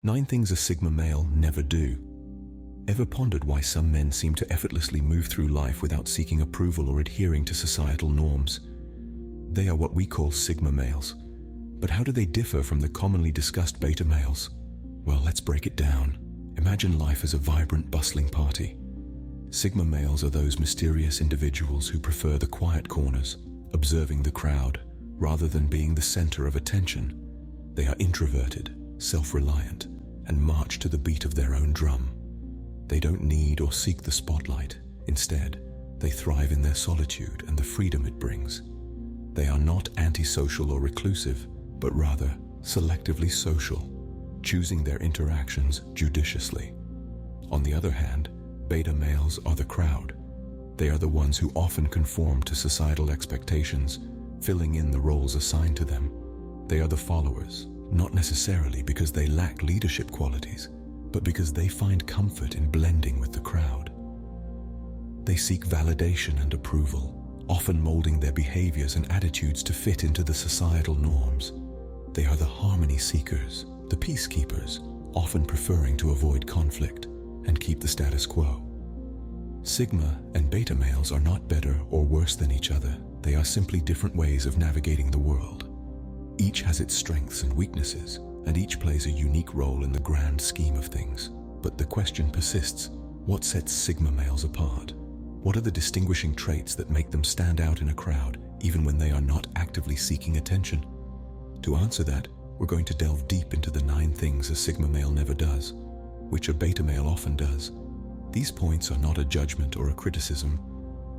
9 things a Sigma male never do. Ever pondered why some men seem to effortlessly move through life without seeking approval or adhering to societal norms? They are what we call Sigma males. But how do they differ from the commonly discussed beta males? Well, let's break it down. Imagine life as a vibrant, bustling party. Sigma males are those mysterious individuals who prefer the quiet corners, observing the crowd, rather than being the center of attention. They are introverted, self-reliant, and march to the beat of their own drum. They don't need or seek the spotlight. Instead, they thrive in their solitude and the freedom it brings. They are not antisocial or reclusive, but rather selectively social, choosing their interactions judiciously. On the other hand, beta males are the crowd. They are the ones who often conform to societal expectations, filling in the roles assigned to them. They are the followers, not necessarily because they lack leadership qualities, but because they find comfort in blending with the crowd. They seek validation and approval, often molding their behaviors and attitudes to fit into the societal norms. They are the harmony seekers, the peacekeepers, often preferring to avoid conflict and keep the status quo. Sigma and beta males are not better or worse than each other. They are simply different ways of navigating the world. Each has its strengths and weaknesses, and each plays a unique role in the grand scheme of things. But the question persists: what sets Sigma males apart? What are the distinguishing traits that make them stand out in a crowd, even when they are not actively seeking attention? To answer that, we're going to delve deep into the 9 things a Sigma male never does, which a beta male often does. These points are not a judgment or a criticism,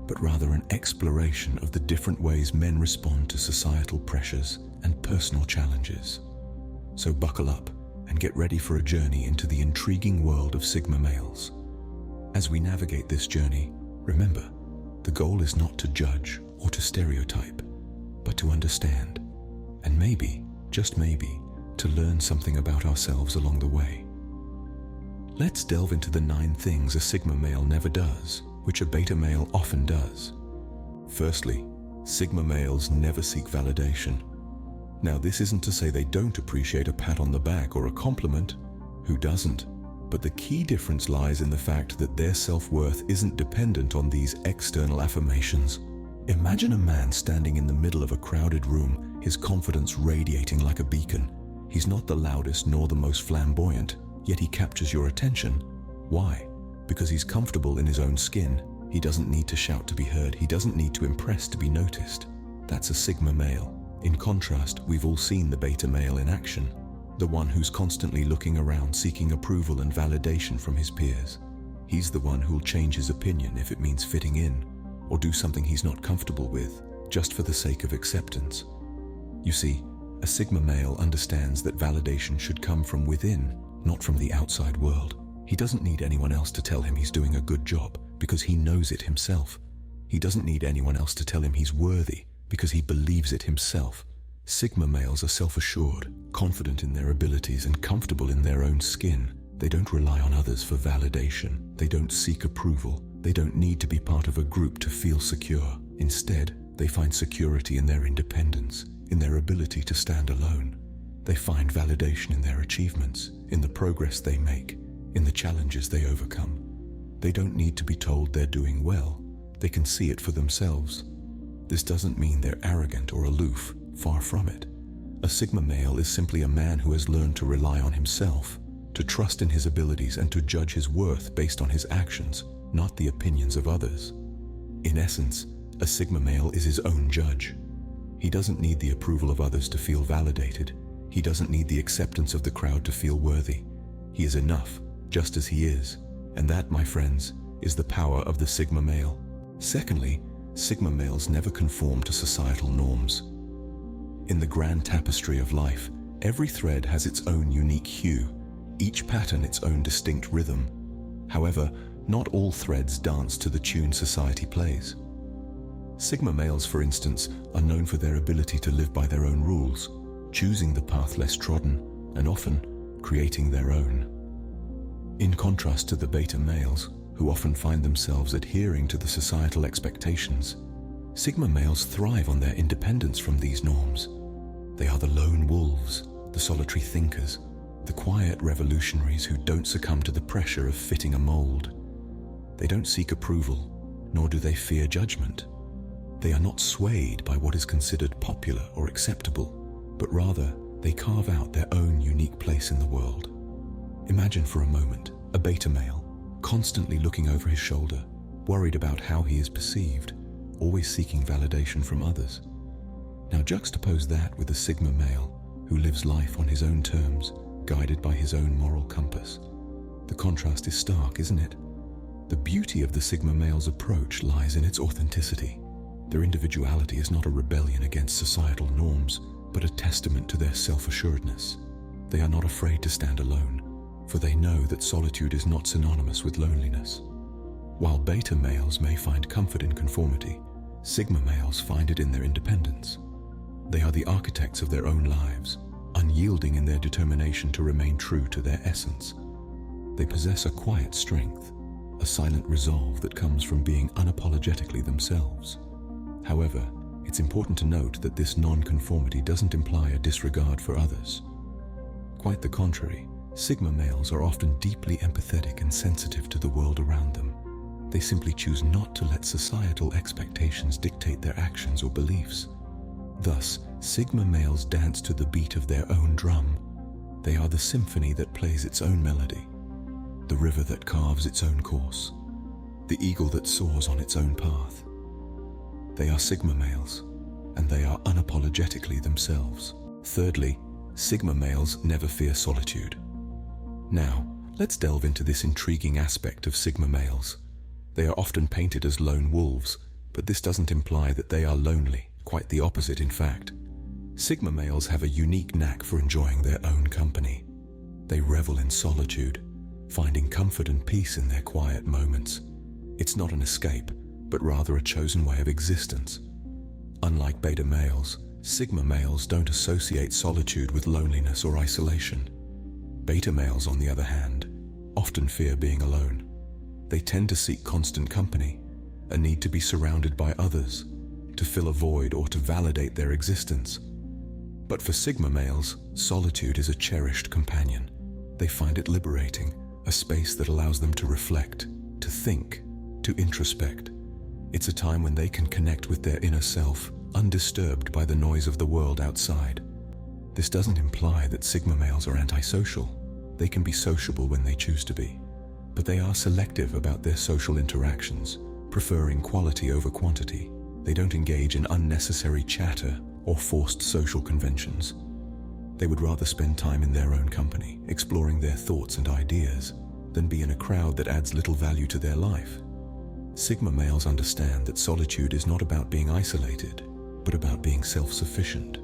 but rather an exploration of the different ways men respond to societal pressures and personal challenges. So buckle up and get ready for a journey into the intriguing world of Sigma males. As we navigate this journey, remember, the goal is not to judge or to stereotype, but to understand, and maybe, just maybe, to learn something about ourselves along the way. Let's delve into the 9 things a Sigma male never does, which a beta male often does. Firstly, Sigma males never seek validation. Now, this isn't to say they don't appreciate a pat on the back or a compliment. Who doesn't? But the key difference lies in the fact that their self-worth isn't dependent on these external affirmations. Imagine a man standing in the middle of a crowded room, his confidence radiating like a beacon. He's not the loudest nor the most flamboyant, yet he captures your attention. Why? Because he's comfortable in his own skin. He doesn't need to shout to be heard. He doesn't need to impress to be noticed. That's a Sigma male. In contrast, we've all seen the beta male in action, the one who's constantly looking around seeking approval and validation from his peers. He's the one who'll change his opinion if it means fitting in, or do something he's not comfortable with, just for the sake of acceptance. You see, a Sigma male understands that validation should come from within, not from the outside world. He doesn't need anyone else to tell him he's doing a good job, because he knows it himself. He doesn't need anyone else to tell him he's worthy, because he believes it himself. Sigma males are self-assured, confident in their abilities, and comfortable in their own skin. They don't rely on others for validation. They don't seek approval. They don't need to be part of a group to feel secure. Instead, they find security in their independence, in their ability to stand alone. They find validation in their achievements, in the progress they make, in the challenges they overcome. They don't need to be told they're doing well. They can see it for themselves. This doesn't mean they're arrogant or aloof, far from it. A Sigma male is simply a man who has learned to rely on himself, to trust in his abilities, and to judge his worth based on his actions, not the opinions of others. In essence, a Sigma male is his own judge. He doesn't need the approval of others to feel validated. He doesn't need the acceptance of the crowd to feel worthy. He is enough, just as he is. And that, my friends, is the power of the Sigma male. Secondly, Sigma males never conform to societal norms. In the grand tapestry of life, every thread has its own unique hue, each pattern its own distinct rhythm. However, not all threads dance to the tune society plays. Sigma males, for instance, are known for their ability to live by their own rules, choosing the path less trodden, and often creating their own. In contrast to the beta males, who often find themselves adhering to the societal expectations, Sigma males thrive on their independence from these norms. They are the lone wolves, the solitary thinkers, The quiet revolutionaries who don't succumb to the pressure of fitting a mold. They don't seek approval, nor do they fear judgment. They are not swayed by what is considered popular or acceptable, but rather they carve out their own unique place in the world. Imagine for a moment a beta male, constantly looking over his shoulder, worried about how he is perceived, always seeking validation from others. Now juxtapose that with a sigma male who lives life on his own terms, guided by his own moral compass. The contrast is stark, isn't it? The beauty of the sigma male's approach lies in its authenticity. Their individuality is not a rebellion against societal norms, but a testament to their self-assuredness. They are not afraid to stand alone, for they know that solitude is not synonymous with loneliness. While beta males may find comfort in conformity, sigma males find it in their independence. They are the architects of their own lives, unyielding in their determination to remain true to their essence. They possess a quiet strength, a silent resolve that comes from being unapologetically themselves. However, it's important to note that this non-conformity doesn't imply a disregard for others. Quite the contrary, sigma males are often deeply empathetic and sensitive to the world around them. They simply choose not to let societal expectations dictate their actions or beliefs. Thus, sigma males dance to the beat of their own drum. They are the symphony that plays its own melody, the river that carves its own course, the eagle that soars on its own path. They are sigma males, and they are unapologetically themselves. Thirdly, sigma males never fear solitude. Now, let's delve into this intriguing aspect of sigma males. They are often painted as lone wolves, but this doesn't imply that they are lonely. Quite the opposite, in fact. Sigma males have a unique knack for enjoying their own company. They revel in solitude, finding comfort and peace in their quiet moments. It's not an escape, but rather a chosen way of existence. Unlike beta males, sigma males don't associate solitude with loneliness or isolation. Beta males, on the other hand, often fear being alone. They tend to seek constant company, a need to be surrounded by others, to fill a void or to validate their existence. But for sigma males, solitude is a cherished companion. They find it liberating, a space that allows them to reflect, to think, to introspect. It's a time when they can connect with their inner self, undisturbed by the noise of the world outside. This doesn't imply that sigma males are antisocial. They can be sociable when they choose to be, but they are selective about their social interactions, preferring quality over quantity. They don't engage in unnecessary chatter or forced social conventions. They would rather spend time in their own company, exploring their thoughts and ideas, than be in a crowd that adds little value to their life. Sigma males understand that solitude is not about being isolated, but about being self-sufficient.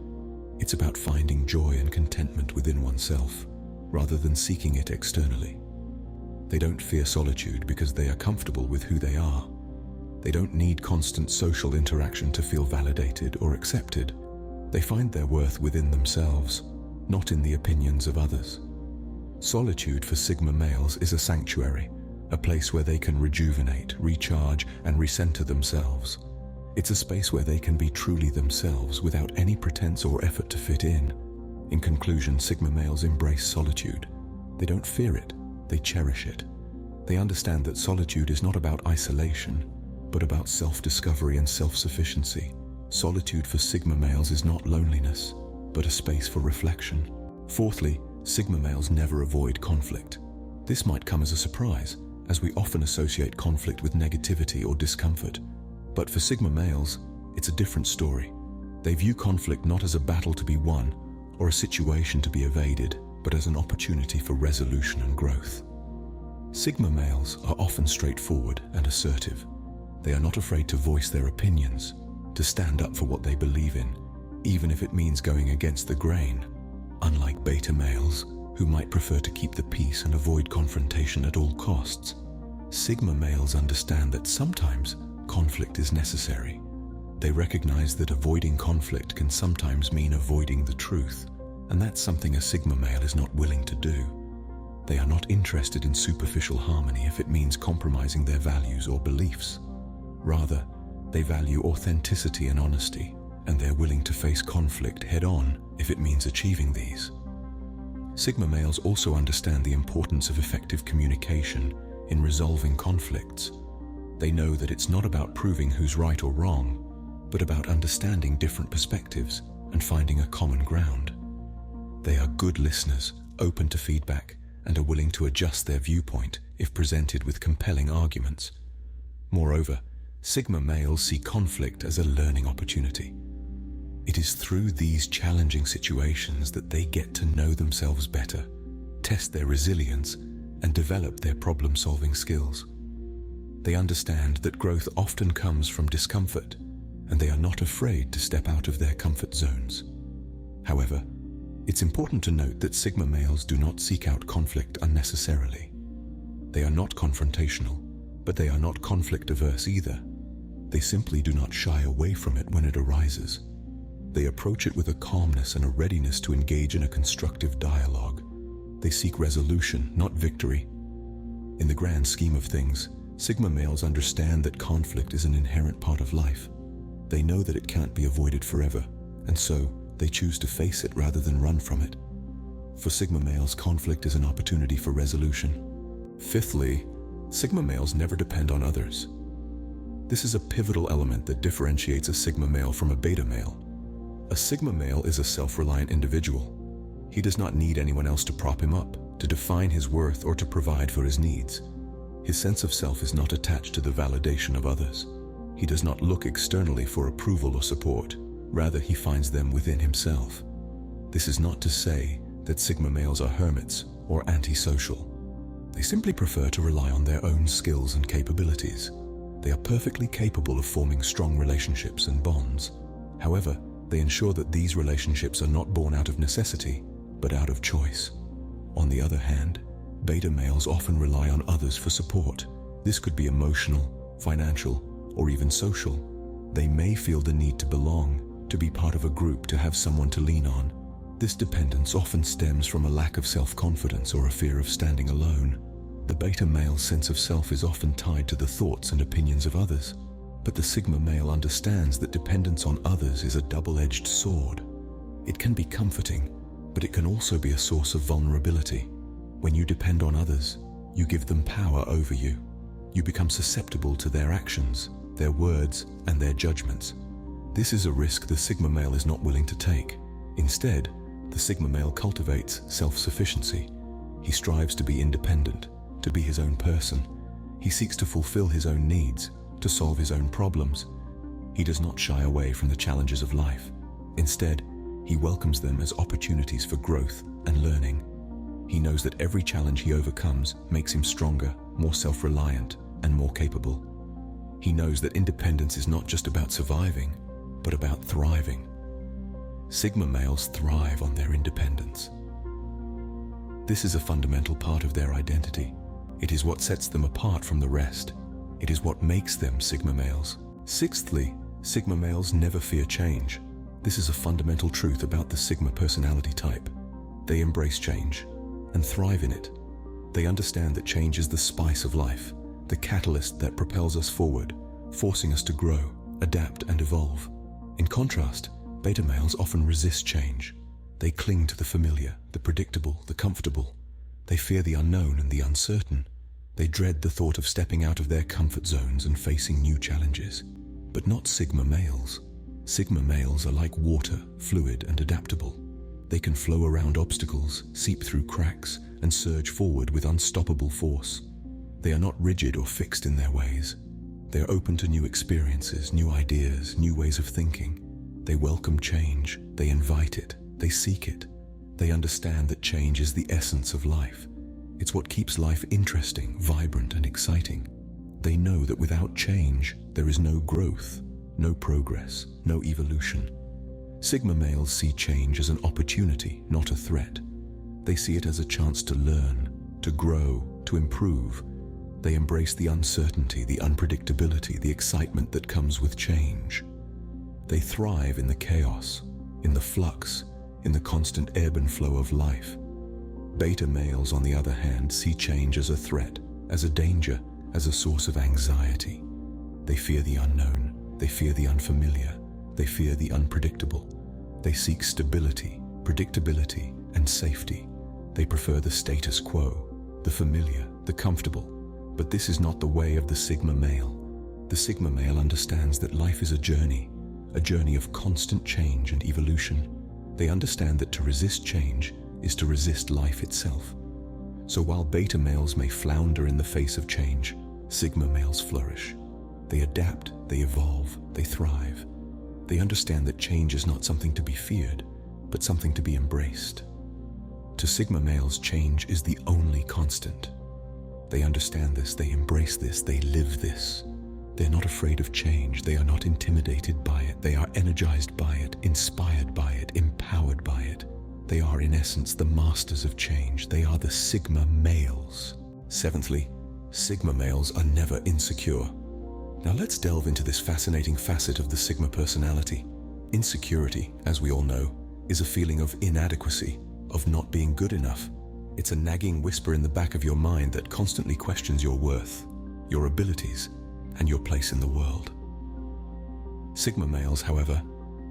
It's about finding joy and contentment within oneself, rather than seeking it externally. They don't fear solitude because they are comfortable with who they are. They don't need constant social interaction to feel validated or accepted. They find their worth within themselves, not in the opinions of others. Solitude for sigma males is a sanctuary, a place where they can rejuvenate, recharge, and recenter themselves. It's a space where they can be truly themselves without any pretense or effort to fit in. In conclusion, sigma males embrace solitude. They don't fear it, they cherish it. They understand that solitude is not about isolation, but about self-discovery and self-sufficiency. Solitude for sigma males is not loneliness, but a space for reflection. Fourthly, sigma males never avoid conflict. This might come as a surprise, as we often associate conflict with negativity or discomfort. But for sigma males, it's a different story. They view conflict not as a battle to be won or a situation to be evaded, but as an opportunity for resolution and growth. Sigma males are often straightforward and assertive. They are not afraid to voice their opinions, to stand up for what they believe in, even if it means going against the grain. Unlike beta males, who might prefer to keep the peace and avoid confrontation at all costs, sigma males understand that sometimes conflict is necessary. They recognize that avoiding conflict can sometimes mean avoiding the truth, and that's something a sigma male is not willing to do. They are not interested in superficial harmony if it means compromising their values or beliefs. Rather, they value authenticity and honesty, and they're willing to face conflict head-on if it means achieving these. Sigma males also understand the importance of effective communication in resolving conflicts. They know that it's not about proving who's right or wrong, but about understanding different perspectives and finding a common ground. They are good listeners, open to feedback, and are willing to adjust their viewpoint if presented with compelling arguments. Moreover, Sigma males see conflict as a learning opportunity. It is through these challenging situations that they get to know themselves better, test their resilience, and develop their problem-solving skills. They understand that growth often comes from discomfort, and they are not afraid to step out of their comfort zones. However, it's important to note that Sigma males do not seek out conflict unnecessarily. They are not confrontational, but they are not conflict-averse either. They simply do not shy away from it when it arises. They approach it with a calmness and a readiness to engage in a constructive dialogue. They seek resolution, not victory. In the grand scheme of things, Sigma males understand that conflict is an inherent part of life. They know that it can't be avoided forever, and so they choose to face it rather than run from it. For Sigma males, conflict is an opportunity for resolution. Fifthly, Sigma males never depend on others. This is a pivotal element that differentiates a Sigma male from a beta male. A Sigma male is a self-reliant individual. He does not need anyone else to prop him up, to define his worth, or to provide for his needs. His sense of self is not attached to the validation of others. He does not look externally for approval or support. Rather, he finds them within himself. This is not to say that Sigma males are hermits or antisocial. They simply prefer to rely on their own skills and capabilities. They are perfectly capable of forming strong relationships and bonds. However, they ensure that these relationships are not born out of necessity, but out of choice. On the other hand, beta males often rely on others for support. This could be emotional, financial, or even social. They may feel the need to belong, to be part of a group, to have someone to lean on. This dependence often stems from a lack of self-confidence or a fear of standing alone. The beta male's sense of self is often tied to the thoughts and opinions of others, but the Sigma male understands that dependence on others is a double-edged sword. It can be comforting, but it can also be a source of vulnerability. When you depend on others, you give them power over you. You become susceptible to their actions, their words, and their judgments. This is a risk the Sigma male is not willing to take. Instead, the Sigma male cultivates self-sufficiency. He strives to be independent, to be his own person. He seeks to fulfill his own needs, to solve his own problems. He does not shy away from the challenges of life. Instead, he welcomes them as opportunities for growth and learning. He knows that every challenge he overcomes makes him stronger, more self-reliant, and more capable. He knows that independence is not just about surviving, but about thriving. Sigma males thrive on their independence. This is a fundamental part of their identity. It is what sets them apart from the rest. It is what makes them Sigma males. Sixthly, Sigma males never fear change. This is a fundamental truth about the Sigma personality type. They embrace change and thrive in it. They understand that change is the spice of life, the catalyst that propels us forward, forcing us to grow, adapt, and evolve. In contrast, beta males often resist change. They cling to the familiar, the predictable, the comfortable. They fear the unknown and the uncertain. They dread the thought of stepping out of their comfort zones and facing new challenges. But not Sigma males. Sigma males are like water, fluid and adaptable. They can flow around obstacles, seep through cracks, and surge forward with unstoppable force. They are not rigid or fixed in their ways. They are open to new experiences, new ideas, new ways of thinking. They welcome change, they invite it, they seek it. They understand that change is the essence of life. It's what keeps life interesting, vibrant, and exciting. They know that without change, there is no growth, no progress, no evolution. Sigma males see change as an opportunity, not a threat. They see it as a chance to learn, to grow, to improve. They embrace the uncertainty, the unpredictability, the excitement that comes with change. They thrive in the chaos, in the flux, in the constant ebb and flow of life. Beta males, on the other hand, see change as a threat, as a danger, as a source of anxiety. They fear the unknown, they fear the unfamiliar, they fear the unpredictable. They seek stability, predictability, and safety. They prefer the status quo, the familiar, the comfortable. But this is not the way of the Sigma male. The Sigma male understands that life is a journey of constant change and evolution. They understand that to resist change is to resist life itself. So while beta males may flounder in the face of change, Sigma males flourish. They adapt, they evolve, they thrive. They understand that change is not something to be feared, but something to be embraced. To Sigma males, change is the only constant. They understand this, they embrace this, they live this. They're not afraid of change, they are not intimidated by it, they are energized by it, inspired by it, empowered by it. They are in essence the masters of change, they are the Sigma males. Seventhly, Sigma males are never insecure. Now let's delve into this fascinating facet of the Sigma personality. Insecurity, as we all know, is a feeling of inadequacy, of not being good enough. It's a nagging whisper in the back of your mind that constantly questions your worth, your abilities, and your place in the world. Sigma males, however,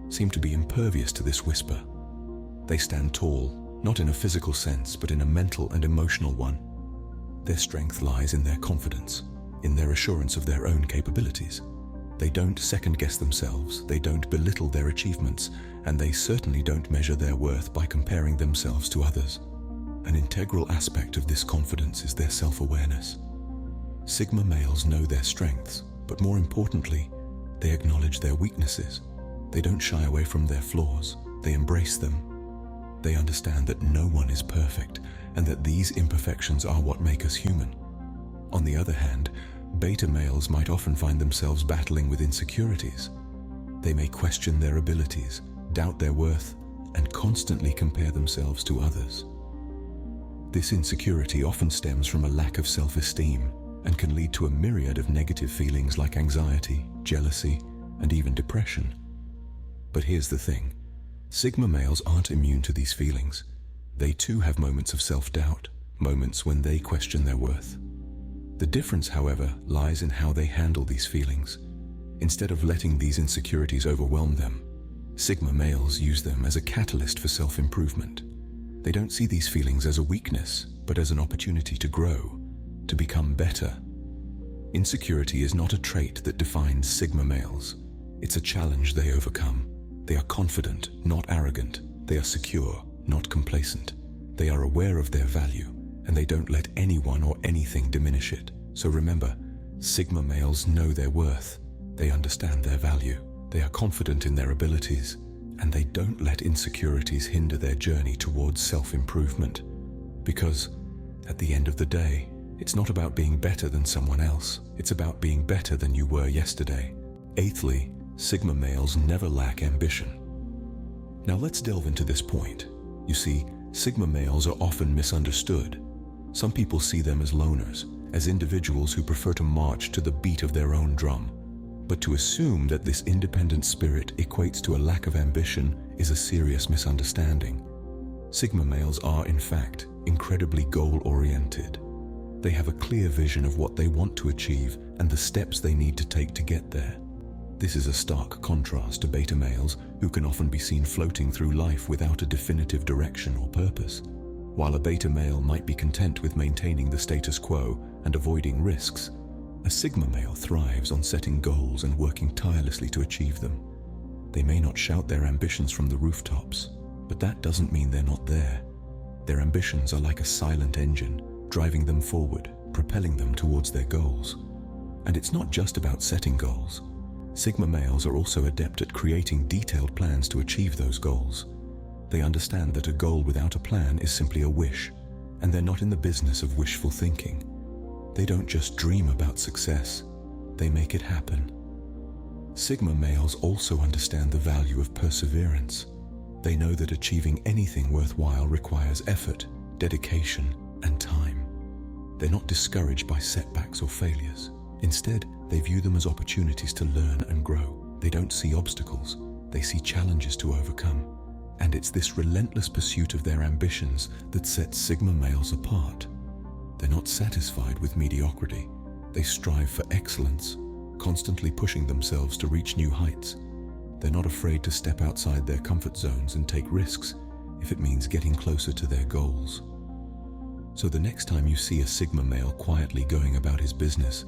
seem to be impervious to this whisper. They stand tall, not in a physical sense, but in a mental and emotional one. Their strength lies in their confidence, in their assurance of their own capabilities. They don't second-guess themselves, they don't belittle their achievements, and they certainly don't measure their worth by comparing themselves to others. An integral aspect of this confidence is their self-awareness. Sigma males know their strengths, but more importantly, they acknowledge their weaknesses. They don't shy away from their flaws, they embrace them. They understand that no one is perfect, and that these imperfections are what make us human. On the other hand, beta males might often find themselves battling with insecurities. They may question their abilities, doubt their worth, and constantly compare themselves to others. This insecurity often stems from a lack of self-esteem and can lead to a myriad of negative feelings like anxiety, jealousy, and even depression. But here's the thing. Sigma males aren't immune to these feelings. They too have moments of self-doubt, moments when they question their worth. The difference, however, lies in how they handle these feelings. Instead of letting these insecurities overwhelm them, Sigma males use them as a catalyst for self-improvement. They don't see these feelings as a weakness, but as an opportunity to grow, to become better. Insecurity is not a trait that defines Sigma males. It's a challenge they overcome. They are confident, not arrogant. They are secure, not complacent. They are aware of their value, and they don't let anyone or anything diminish it. So remember, Sigma males know their worth. They understand their value. They are confident in their abilities, and they don't let insecurities hinder their journey towards self-improvement. Because, at the end of the day, it's not about being better than someone else. It's about being better than you were yesterday. Eighthly, Sigma males never lack ambition. Now let's delve into this point. You see, Sigma males are often misunderstood. Some people see them as loners, as individuals who prefer to march to the beat of their own drum. But to assume that this independent spirit equates to a lack of ambition is a serious misunderstanding. Sigma males are, in fact, incredibly goal-oriented. They have a clear vision of what they want to achieve and the steps they need to take to get there. This is a stark contrast to beta males, who can often be seen floating through life without a definitive direction or purpose. While a beta male might be content with maintaining the status quo and avoiding risks, a Sigma male thrives on setting goals and working tirelessly to achieve them. They may not shout their ambitions from the rooftops, but that doesn't mean they're not there. Their ambitions are like a silent engine, driving them forward, propelling them towards their goals. And it's not just about setting goals. Sigma males are also adept at creating detailed plans to achieve those goals. They understand that a goal without a plan is simply a wish, and they're not in the business of wishful thinking. They don't just dream about success, they make it happen. Sigma males also understand the value of perseverance. They know that achieving anything worthwhile requires effort, dedication, and time. They're not discouraged by setbacks or failures. Instead, they view them as opportunities to learn and grow. They don't see obstacles, they see challenges to overcome. And it's this relentless pursuit of their ambitions that sets Sigma males apart. They're not satisfied with mediocrity. They strive for excellence, constantly pushing themselves to reach new heights. They're not afraid to step outside their comfort zones and take risks if it means getting closer to their goals. So the next time you see a Sigma male quietly going about his business,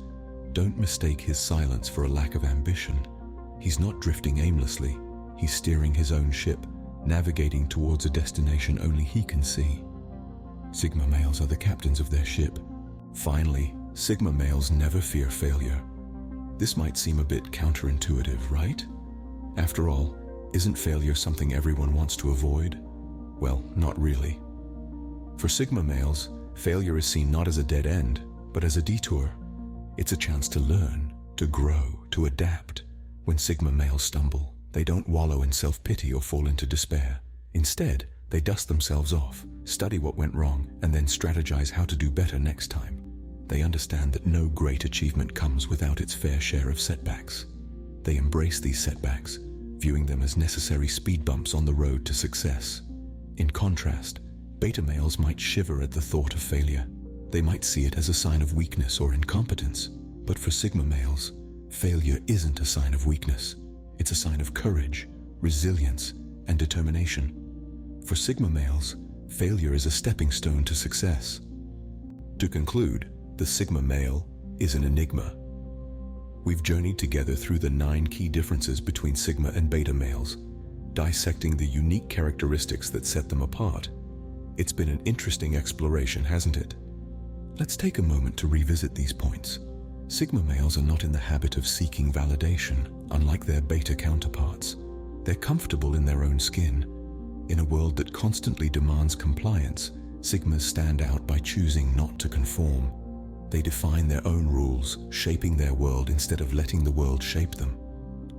don't mistake his silence for a lack of ambition. He's not drifting aimlessly. He's steering his own ship, navigating towards a destination only he can see. Sigma males are the captains of their ship. Finally, Sigma males never fear failure. This might seem a bit counterintuitive, right? After all, isn't failure something everyone wants to avoid? Well, not really. For Sigma males, failure is seen not as a dead end, but as a detour. It's a chance to learn, to grow, to adapt. When Sigma males stumble, they don't wallow in self-pity or fall into despair. Instead, they dust themselves off, study what went wrong, and then strategize how to do better next time. They understand that no great achievement comes without its fair share of setbacks. They embrace these setbacks, viewing them as necessary speed bumps on the road to success. In contrast, beta males might shiver at the thought of failure. They might see it as a sign of weakness or incompetence. But for Sigma males, failure isn't a sign of weakness. It's a sign of courage, resilience, and determination. For Sigma males, failure is a stepping stone to success. To conclude, the Sigma male is an enigma. We've journeyed together through the 9 key differences between Sigma and beta males, dissecting the unique characteristics that set them apart. It's been an interesting exploration, hasn't it? Let's take a moment to revisit these points. Sigma males are not in the habit of seeking validation, unlike their beta counterparts. They're comfortable in their own skin. In a world that constantly demands compliance, Sigmas stand out by choosing not to conform. They define their own rules, shaping their world instead of letting the world shape them.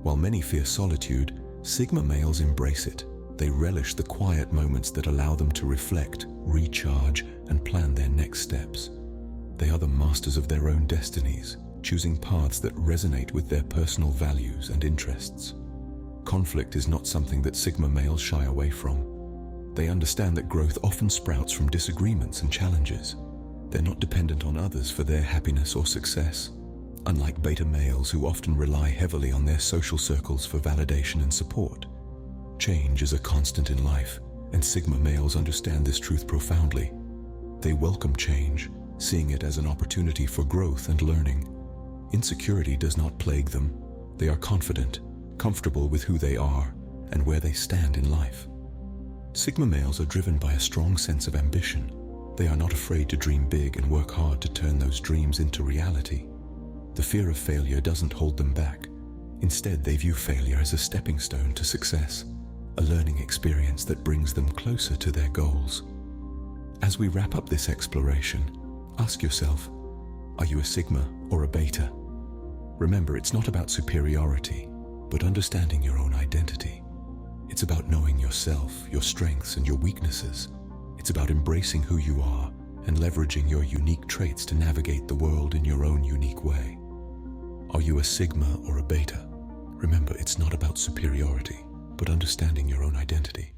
While many fear solitude, Sigma males embrace it. They relish the quiet moments that allow them to reflect, recharge, and plan their next steps. They are the masters of their own destinies, choosing paths that resonate with their personal values and interests. Conflict is not something that Sigma males shy away from. They understand that growth often sprouts from disagreements and challenges. They're not dependent on others for their happiness or success. Unlike beta males who often rely heavily on their social circles for validation and support. Change is a constant in life, and Sigma males understand this truth profoundly. They welcome change, seeing it as an opportunity for growth and learning. Insecurity does not plague them. They are confident, comfortable with who they are, and where they stand in life. Sigma males are driven by a strong sense of ambition. They are not afraid to dream big and work hard to turn those dreams into reality. The fear of failure doesn't hold them back. Instead, they view failure as a stepping stone to success, a learning experience that brings them closer to their goals. As we wrap up this exploration, ask yourself, are you a Sigma or a beta? Remember, it's not about superiority, but understanding your own identity. It's about knowing yourself, your strengths, and your weaknesses. It's about embracing who you are and leveraging your unique traits to navigate the world in your own unique way. Are you a Sigma or a beta? Remember, it's not about superiority, but understanding your own identity.